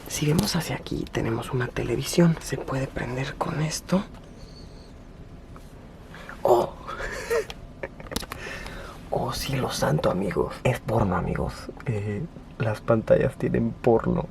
Si vemos hacia aquí, tenemos una televisión. Se puede prender con esto. ¡Oh! ¡Oh, cielo santo, amigos! Es porno, amigos. Las pantallas tienen porno.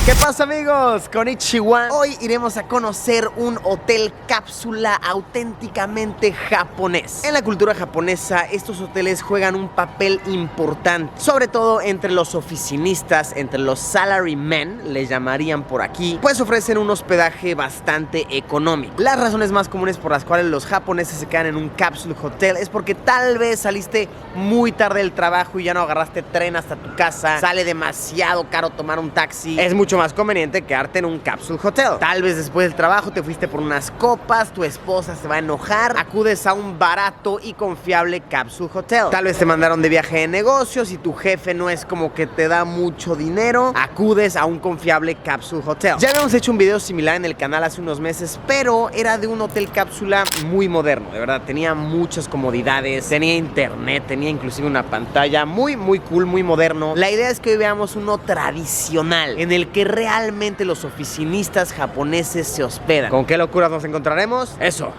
¿Qué pasa, amigos? Konnichiwa. Hoy iremos a conocer un hotel cápsula auténticamente japonés. En la cultura japonesa, estos hoteles juegan un papel importante, sobre todo entre los oficinistas, entre los salarymen, les llamarían por aquí, pues ofrecen un hospedaje bastante económico. Las razones más comunes por las cuales los japoneses se quedan en un capsule hotel es porque tal vez saliste muy tarde del trabajo y ya no agarraste tren hasta tu casa, sale demasiado caro tomar un taxi, es mucho más conveniente quedarte en un capsule hotel. Tal vez después del trabajo te fuiste por unas copas, tu esposa se va a enojar, acudes a un barato y confiable capsule hotel. Tal vez te mandaron de viaje de negocios y tu jefe no es como que te da mucho dinero, acudes a un confiable capsule hotel. Ya habíamos hecho un video similar en el canal hace unos meses, pero era de un hotel cápsula muy moderno, de verdad, tenía muchas comodidades, tenía internet, tenía inclusive una pantalla muy cool, muy moderno. La idea es que hoy veamos uno tradicional, en el que realmente los oficinistas japoneses se hospedan. ¿Con qué locuras nos encontraremos? Eso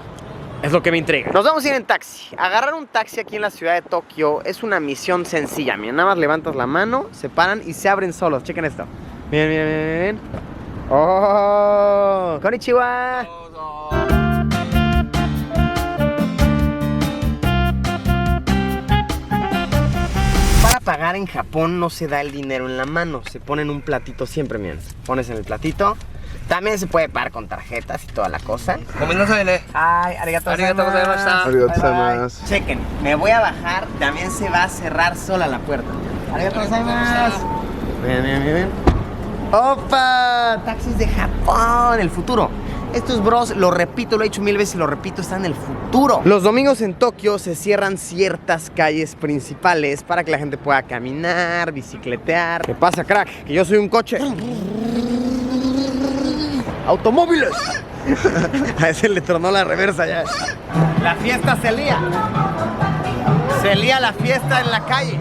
es lo que me intriga. Nos vamos a ir en taxi. Agarrar un taxi aquí en la ciudad de Tokio es una misión sencilla. Miren, nada más levantas la mano, se paran y se abren solos. Chequen esto. Miren, miren, miren. ¡Oh! ¡Konnichiwa! Para pagar en Japón no se da el dinero en la mano, se pone en un platito siempre, miren. Pones en el platito. También se puede pagar con tarjetas y toda la cosa. Ay, arigato gozaimasu. Arigato gozaimasu. Chequen, me voy a bajar, también se va a cerrar sola la puerta. Arigato gozaimasu. Miren, miren, miren. ¡Opa! Taxis de Japón, el futuro. Estos bros, lo repito, lo he dicho mil veces y lo repito, están en el futuro. Los domingos en Tokio se cierran ciertas calles principales para que la gente pueda caminar, bicicletear. ¿Qué pasa, crack? Que yo soy un coche. ¡Automóviles! A ese le tronó la reversa ya. La fiesta se lía. Se lía la fiesta en la calle.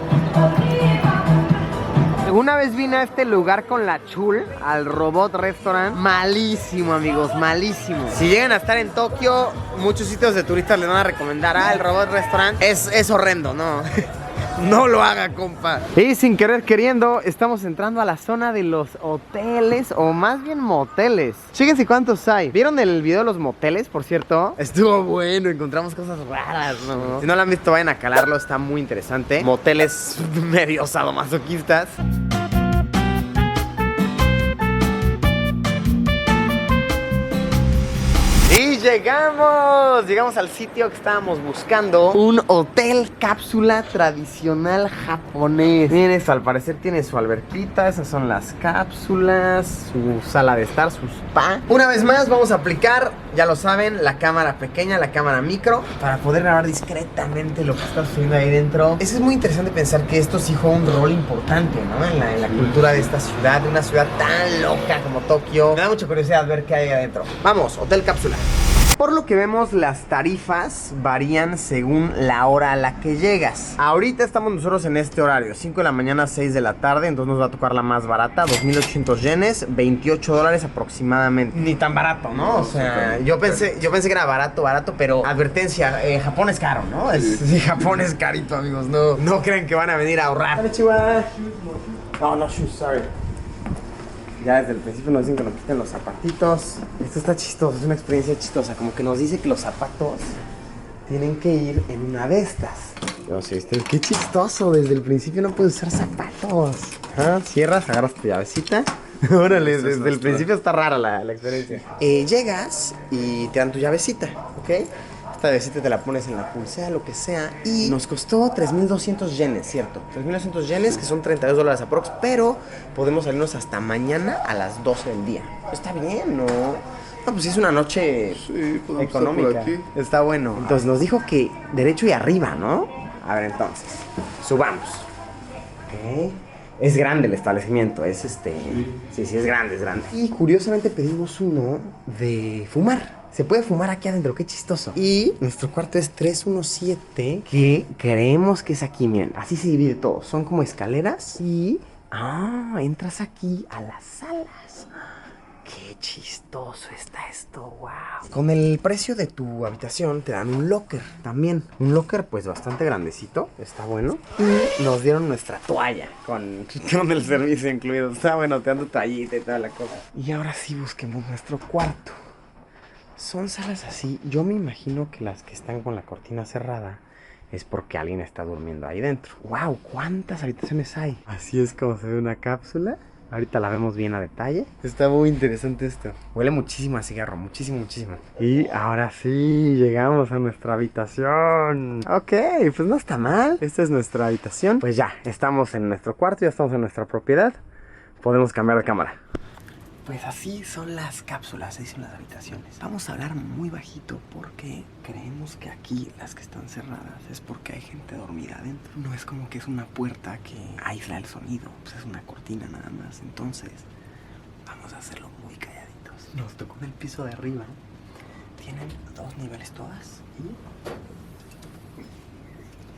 Una vez vine a este lugar con la Chul, al Robot Restaurant. Malísimo, amigos, malísimo. Si llegan a estar en Tokio, muchos sitios de turistas les van a recomendar el Robot Restaurant. Es horrendo, ¿no? No lo haga, compa. Y sin querer queriendo, estamos entrando a la zona de los hoteles, o más bien moteles. Fíjense cuántos hay. ¿Vieron el video de los moteles, por cierto? Estuvo bueno, encontramos cosas raras, ¿no? Si no lo han visto, vayan a calarlo, está muy interesante. Moteles medio sadomasoquistas. Y llegamos al sitio que estábamos buscando. Un hotel cápsula tradicional japonés. Miren esto, al parecer tiene su alberquita. Esas son las cápsulas, su sala de estar, su spa. Una vez más vamos a aplicar, ya lo saben, la cámara pequeña, la cámara micro, para poder grabar discretamente lo que está sucediendo ahí dentro. Es muy interesante pensar que esto sí juega un rol importante, ¿no? En la cultura de esta ciudad, de una ciudad tan loca como Tokio. Me da mucha curiosidad ver qué hay adentro. Vamos, hotel cápsula. Por lo que vemos, las tarifas varían según la hora a la que llegas. Ahorita estamos nosotros en este horario, 5 de la mañana, 6 de la tarde. Entonces nos va a tocar la más barata, 2.800 yenes, $28 aproximadamente. Ni tan barato, ¿no? O sea, yo pensé que era barato, pero advertencia, Japón es caro, ¿no? Sí, Japón es carito, amigos. No crean que van a venir a ahorrar. No, shoes, sorry. Ya desde el principio nos dicen que nos quiten los zapatitos. Esto está chistoso, es una experiencia chistosa. Como que nos dice que los zapatos tienen que ir en una de estas. No sé, qué chistoso. Desde el principio no puedes usar zapatos. Ajá, cierras, agarras tu llavecita. Órale, desde el principio está rara la experiencia. Llegas y te dan tu llavecita, ¿ok? Esta llavecita te la pones en la pulsera, lo que sea. Y nos costó 3.200 yenes, ¿cierto? 3.200 yenes, que son $32 aprox. Pero podemos salirnos hasta mañana a las 12 del día. Está bien, ¿no? No, pues es una noche económica. Está bueno. Entonces nos dijo que derecho y arriba, ¿no? A ver, entonces, subamos. Ok. Es grande el establecimiento, es Sí, es grande. Y curiosamente pedimos uno de fumar. Se puede fumar aquí adentro, qué chistoso. Y nuestro cuarto es 317, que creemos que es aquí, miren. Así se divide todo. Son como escaleras y... entras aquí a las salas. Qué chistoso está esto, wow. Con el precio de tu habitación te dan un locker también. Un locker pues bastante grandecito, está bueno. Y nos dieron nuestra toalla con el servicio incluido. Está bueno, te dan tu toallita y toda la cosa. Y ahora sí busquemos nuestro cuarto. Son salas así, yo me imagino que las que están con la cortina cerrada es porque alguien está durmiendo ahí dentro. ¡Wow! ¿Cuántas habitaciones hay? Así es como se ve una cápsula. Ahorita la vemos bien a detalle. Está muy interesante esto. Huele muchísimo a cigarro, muchísimo, muchísimo. Y ahora sí, llegamos a nuestra habitación. Ok, pues no está mal. Esta es nuestra habitación. Pues ya, estamos en nuestro cuarto, ya estamos en nuestra propiedad. Podemos cambiar de cámara. Pues así son las cápsulas, así son las habitaciones. Vamos a hablar muy bajito porque creemos que aquí las que están cerradas es porque hay gente dormida adentro. No es como que es una puerta que aísla el sonido, pues es una cortina nada más. Entonces vamos a hacerlo muy calladitos. Nos tocó en el piso de arriba. Tienen 2 niveles todas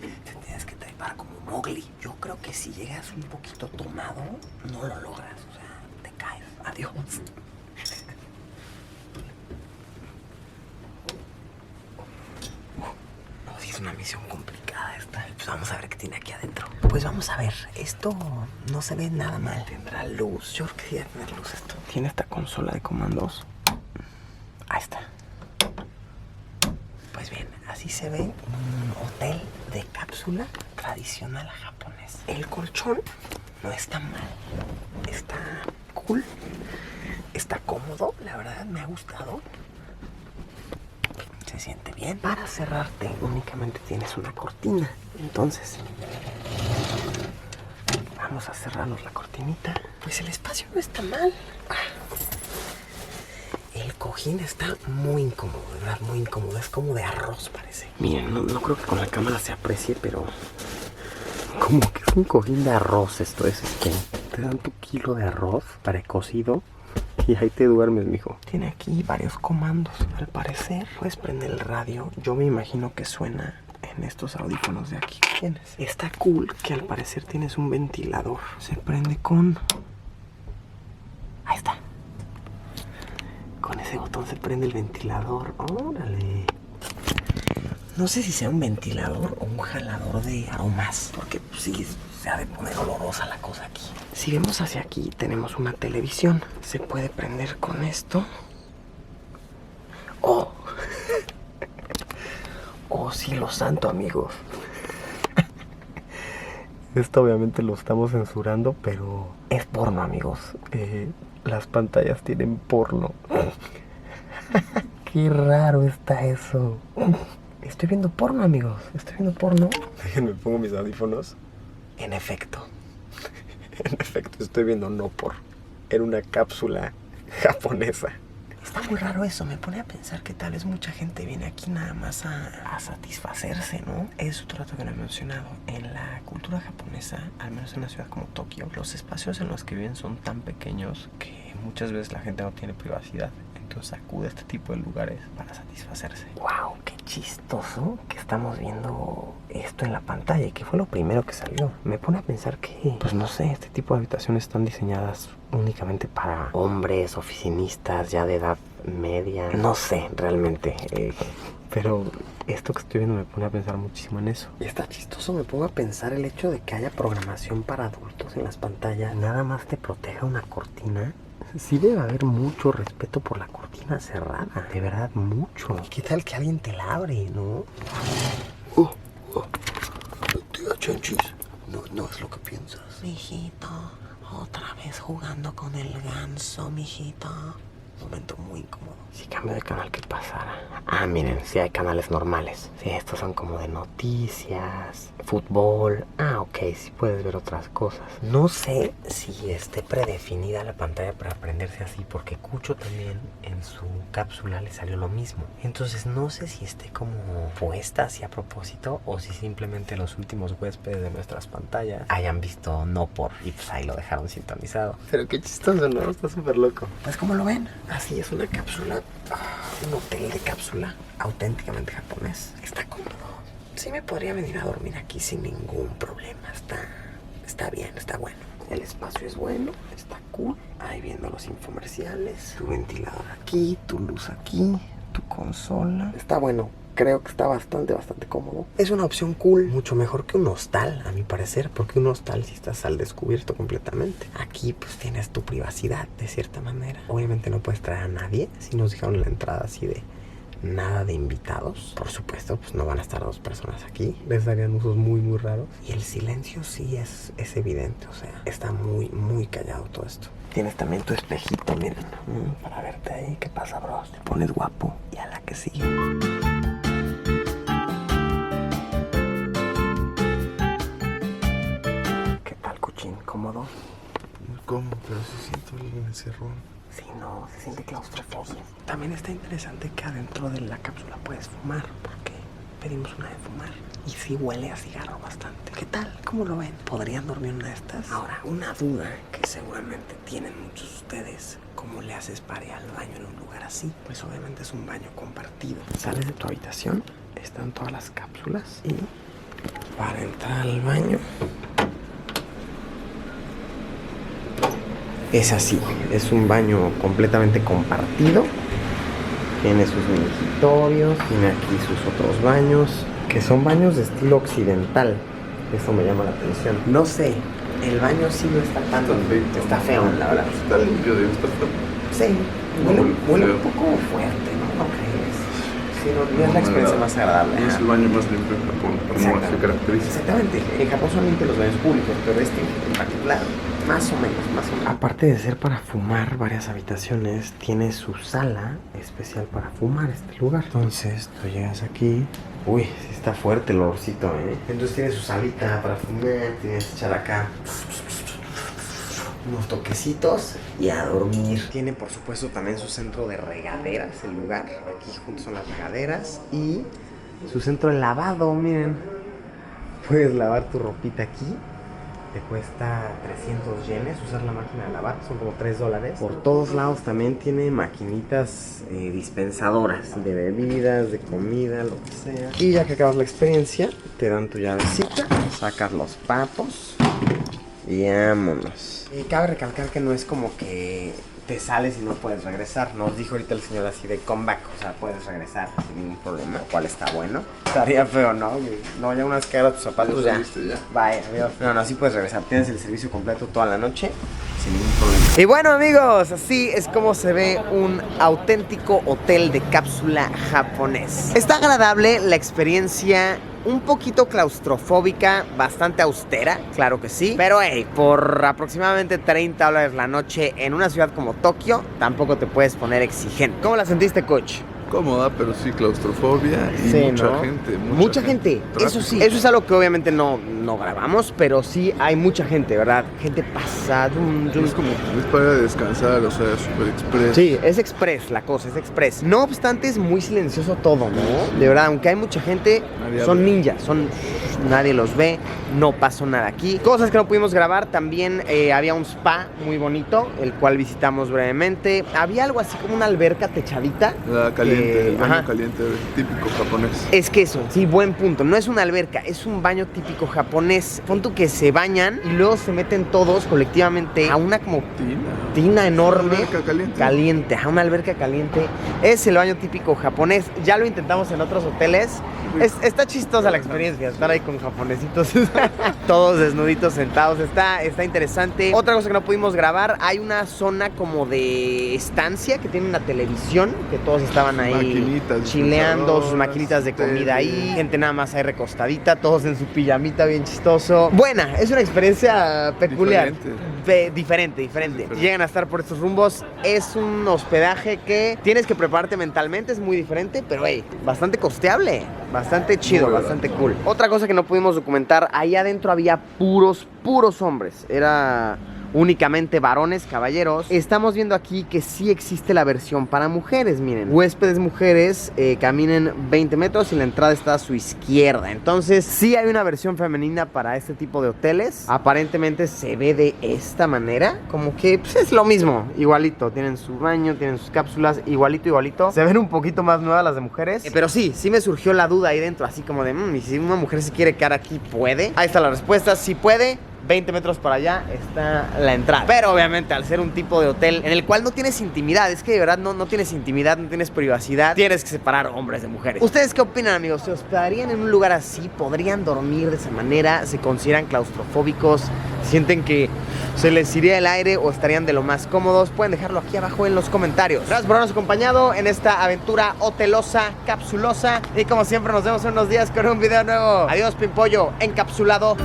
y te tienes que trepar como Mowgli. Yo creo que si llegas un poquito tomado, no lo logras, o sea, te caes. Adiós. No, sí es una misión complicada esta. Pues vamos a ver qué tiene aquí adentro. Pues vamos a ver. Esto no se ve nada mal. Tendrá luz. Yo creo que sí debe tener luz esto. Tiene esta consola de comandos. Ahí está. Pues bien, así se ve un hotel de cápsula tradicional japonés. El colchón no está mal. Está cool. Está cómodo, la verdad me ha gustado. Se siente bien. Para cerrarte únicamente tienes una cortina. Entonces vamos a cerrarnos la cortinita. Pues el espacio no está mal. El cojín está muy incómodo, de verdad, muy incómodo. Es como de arroz, parece. Miren, no creo que con la cámara se aprecie, pero como que es un cojín de arroz esto. Es que te dan tu kilo de arroz precocido y ahí te duermes, mijo. Tiene aquí varios comandos. Al parecer puedes prender el radio. Yo me imagino que suena en estos audífonos de aquí que tienes. Está cool que al parecer tienes un ventilador. Se prende con... Ahí está. Con ese botón se prende el ventilador. ¡Órale! No sé si sea un ventilador o un jalador de aromas, porque pues, sí se ha de poner olorosa la cosa aquí. Si vemos hacia aquí, tenemos una televisión. Se puede prender con esto. ¡Oh! ¡Oh, cielo santo, amigos! Esto obviamente lo estamos censurando, pero es porno, amigos. Las pantallas tienen porno. ¡Qué raro está eso! Estoy viendo porno, amigos. Estoy viendo porno. Déjenme pongo mis audífonos. En efecto. En efecto, estoy viendo no por. Era una cápsula japonesa. Está muy raro eso. Me pone a pensar que tal vez mucha gente viene aquí nada más a satisfacerse, ¿no? Es otro dato que no he mencionado. En la cultura japonesa, al menos en una ciudad como Tokio, los espacios en los que viven son tan pequeños que muchas veces la gente no tiene privacidad. Entonces acude a este tipo de lugares para satisfacerse. ¡Wow! ¡Qué chistoso que estamos viendo esto en la pantalla! Y que fue lo primero que salió. Me pone a pensar que, pues no sé, este tipo de habitaciones están diseñadas únicamente para hombres, oficinistas, ya de edad media. No sé, realmente. Pero esto que estoy viendo me pone a pensar muchísimo en eso. Y está chistoso, me pongo a pensar el hecho de que haya programación para adultos en las pantallas. Nada más te proteja una cortina. Sí debe haber mucho respeto por la cortina cerrada. De verdad, mucho. ¿Qué tal que alguien te la abre, no? Tía Chanchis, no es lo que piensas. Mijito, otra vez jugando con el ganso, mijito. Momento muy incómodo. Si cambio de canal, ¿qué pasará? Ah, miren, sí hay canales normales. Sí, estos son como de noticias, fútbol. Ah, ok, sí puedes ver otras cosas. No sé si esté predefinida la pantalla para prenderse así, porque Cucho también en su cápsula le salió lo mismo. Entonces no sé si esté como puesta así a propósito o si simplemente los últimos huéspedes de nuestras pantallas hayan visto no por y pues ahí lo dejaron sintonizado. Pero qué chistoso, ¿no? Está súper loco. Pues como lo ven, así es una cápsula un hotel de cápsula auténticamente japonés. Está cómodo. Sí me podría venir a dormir aquí sin ningún problema. Está bien, está bueno. El espacio es bueno, está cool. Ahí viendo los infomerciales. Tu ventilador aquí, tu luz aquí, tu consola. Está bueno. Creo que está bastante cómodo. Es una opción cool, mucho mejor que un hostal, a mi parecer, porque un hostal sí estás al descubierto completamente. Aquí pues tienes tu privacidad, de cierta manera. Obviamente no puedes traer a nadie, si nos dijeron en la entrada así de nada de invitados. Por supuesto, pues no van a estar 2 personas aquí. Les darían usos muy raros. Y el silencio sí es evidente, o sea, está muy callado todo esto. Tienes también tu espejito, miren, para verte ahí. ¿Qué pasa, bros? Te pones guapo y a la que sigue. ¿Cómodo? Muy cómodo, pero sí siento el encerrón. Sí, no, se siente claustrofobia. También está interesante que adentro de la cápsula puedes fumar, porque pedimos una de fumar. Y sí huele a cigarro bastante. ¿Qué tal? ¿Cómo lo ven? ¿Podrían dormir en una de estas? Ahora, una duda que seguramente tienen muchos de ustedes. ¿Cómo le haces para ir al baño en un lugar así? Pues obviamente es un baño compartido. Sales de tu habitación, están todas las cápsulas y para entrar al baño es así, es un baño completamente compartido. Tiene sus mingitorios, tiene aquí sus otros baños, que son baños de estilo occidental. Eso me llama la atención. No sé, el baño sí no está tan... Está feo, la verdad. Está limpio, debe estar feo. Sí, huele un poco fuerte, ¿no? ¿No crees? Sí, no es la experiencia más agradable. No es el baño más limpio en Japón, como se caracteriza. Exactamente, en Japón son limpios los baños públicos, pero este en particular... Más o menos. Aparte de ser para fumar varias habitaciones, tiene su sala especial para fumar este lugar. Entonces, tú llegas aquí. Uy, sí está fuerte el olorcito, ¿eh? Entonces tiene su salita para fumar, tienes que echar acá unos toquecitos y a dormir. Tiene, por supuesto, también su centro de regaderas, el lugar. Aquí juntos son las regaderas y su centro de lavado, miren. Puedes lavar tu ropita aquí. Te cuesta 300 yenes usar la máquina de lavar, son como $3. Por todos lados también tiene maquinitas dispensadoras de bebidas, de comida, lo que sea. Y ya que acabas la experiencia, te dan tu llavecita, sacas los papos y vámonos. Cabe recalcar que no es como que te sales y no puedes regresar. Nos dijo ahorita el señor así de comeback, o sea, puedes regresar sin ningún problema, lo cual está bueno. Estaría feo, ¿no? No, ya una vez que agarras tus zapatos ya. Vaya, amigo. No, sí puedes regresar. Tienes el servicio completo toda la noche sin ningún problema. Y bueno, amigos, así es como se ve un auténtico hotel de cápsula japonés. Está agradable la experiencia. Un poquito claustrofóbica, bastante austera, claro que sí. Pero hey, por aproximadamente $30 la noche en una ciudad como Tokio, tampoco te puedes poner exigente. ¿Cómo la sentiste, coach? Cómoda, pero sí claustrofobia y sí, mucha ¿no? gente. Mucha gente, eso sí. Eso es algo que obviamente no grabamos, pero sí hay mucha gente, ¿verdad? Gente pasada. Es como es para descansar, o sea, super express. Sí, es express la cosa, es express. No obstante, es muy silencioso todo, ¿no? De verdad, aunque hay mucha gente, son ninjas, nadie los ve, no pasó nada aquí. Cosas que no pudimos grabar, también había un spa muy bonito, el cual visitamos brevemente. Había algo así como una alberca techadita. Caliente, el baño caliente típico japonés. Es que eso, sí, buen punto. No es una alberca, es un baño típico japonés. Pon tú que se bañan y luego se meten todos colectivamente a una como tina enorme. Una alberca caliente. A una alberca caliente. Es el baño típico japonés. Ya lo intentamos en otros hoteles. Está chistosa la experiencia, estar ahí con japonesitos todos desnuditos sentados. Está interesante. Otra cosa que no pudimos grabar, hay una zona como de estancia que tiene una televisión, que todos estaban ahí chileando, sus maquinitas de comida ahí, gente nada más ahí recostadita, todos en su pijamita, bien chistoso. Buena, es una experiencia peculiar. Diferente. Llegan a estar por estos rumbos. Es un hospedaje que tienes que prepararte mentalmente, es muy diferente, pero hey, bastante costeable. Bastante chido, bastante cool. Otra cosa que no pudimos documentar, ahí adentro había puros hombres. Era únicamente varones, caballeros. Estamos viendo aquí que sí existe la versión para mujeres, miren. Huéspedes mujeres, caminen 20 metros y la entrada está a su izquierda. Entonces sí hay una versión femenina para este tipo de hoteles. Aparentemente se ve de esta manera, como que pues, es lo mismo, igualito. Tienen su baño, tienen sus cápsulas, igualito. Se ven un poquito más nuevas las de mujeres, pero sí me surgió la duda ahí dentro, así como de, ¿y si una mujer se quiere quedar aquí, puede? Ahí está la respuesta, sí puede. 20 metros para allá está la entrada. Pero obviamente al ser un tipo de hotel en el cual no tienes intimidad, es que de verdad no tienes intimidad, no tienes privacidad, tienes que separar hombres de mujeres. ¿Ustedes qué opinan, amigos? ¿Se hospedarían en un lugar así? ¿Podrían dormir de esa manera? ¿Se consideran claustrofóbicos? ¿Sienten que se les iría el aire o estarían de lo más cómodos? Pueden dejarlo aquí abajo en los comentarios. Gracias por habernos acompañado en esta aventura hotelosa, capsulosa. Y como siempre nos vemos en unos días con un video nuevo. Adiós, Pimpollo encapsulado.